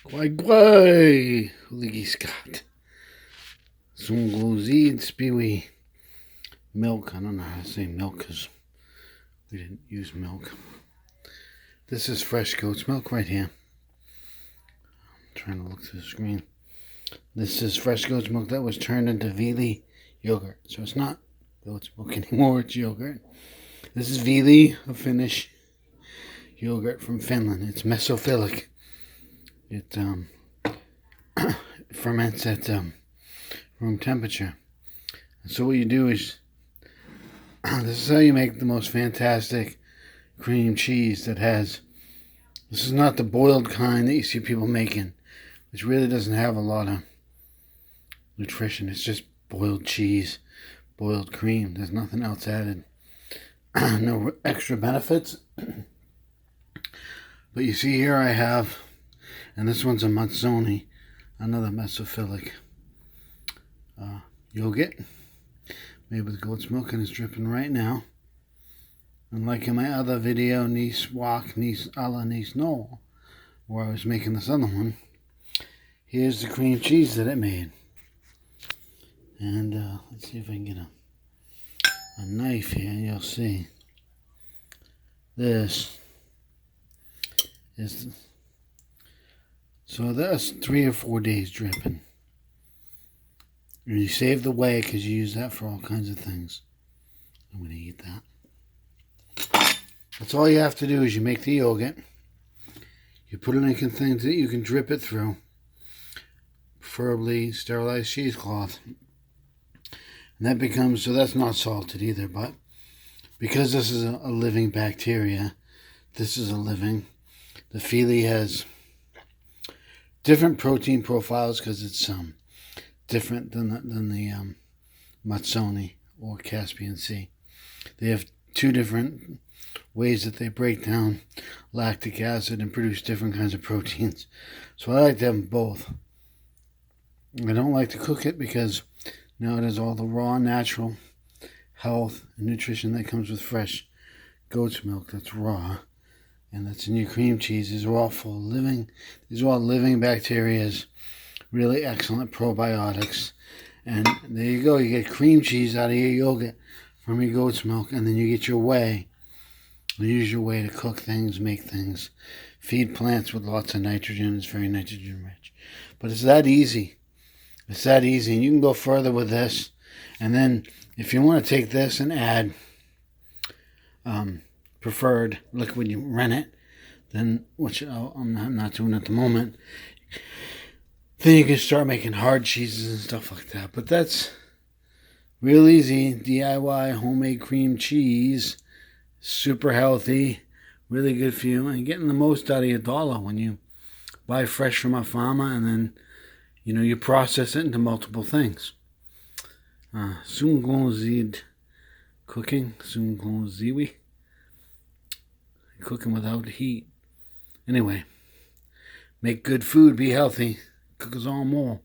Gwai gwai, Liggy Scott. Zungozid Spewy. Milk, I don't know how to say milk because we didn't use milk. This is fresh goat's milk right here. I'm trying to look through the screen. This is fresh goat's milk that was turned into Viili yogurt. So it's not goat's milk anymore, it's yogurt. This is Viili, a Finnish yogurt from Finland. It's mesophilic. It ferments at room temperature. And so what you do is, this is how you make the most fantastic cream cheese that has, this is not the boiled kind that you see people making, which really doesn't have a lot of nutrition. It's just boiled cheese, boiled cream. There's nothing else added. No extra benefits. But you see here I have, and this one's a mazzoni, another mesophilic yogurt made with goat's milk, and it's dripping right now. And like in my other video, niswak, nisnol, where I was making this other one, here's the cream cheese that it made. And let's see if I can get a knife here, and you'll see. This is, so that's 3 or 4 days dripping. And you save the whey because you use that for all kinds of things. I'm going to eat that. That's all you have to do is you make the yogurt. You put it in things that you can drip it through. Preferably sterilized cheesecloth. And that becomes, so that's not salted either, but because this is a living bacteria, this is a living, the Viili has different protein profiles because it's different than the mazzoni or Caspian Sea. They have 2 different ways that they break down lactic acid and produce different kinds of proteins. So I like to have them both. I don't like to cook it because now it has all the raw, natural health and nutrition that comes with fresh goat's milk that's raw. And that's in your cream cheese. These are all full living. These are all living bacteria. Really excellent probiotics. And there you go. You get cream cheese out of your yogurt from your goat's milk. And then you get your whey. You use your whey to cook things, make things. Feed plants with lots of nitrogen. It's very nitrogen rich. But it's that easy. It's that easy. And you can go further with this. And then if you want to take this and add preferred liquid rennet, then, which I'm not doing at the moment, then you can start making hard cheeses and stuff like that. But that's real easy. DIY homemade cream cheese. Super healthy. Really good for you. And getting the most out of your dollar when you buy fresh from a farmer and then, you know, you process it into multiple things. Zungozid cooking. Zungoziwi. Cooking without heat. Anyway, make good food. Be healthy. Cook us all more.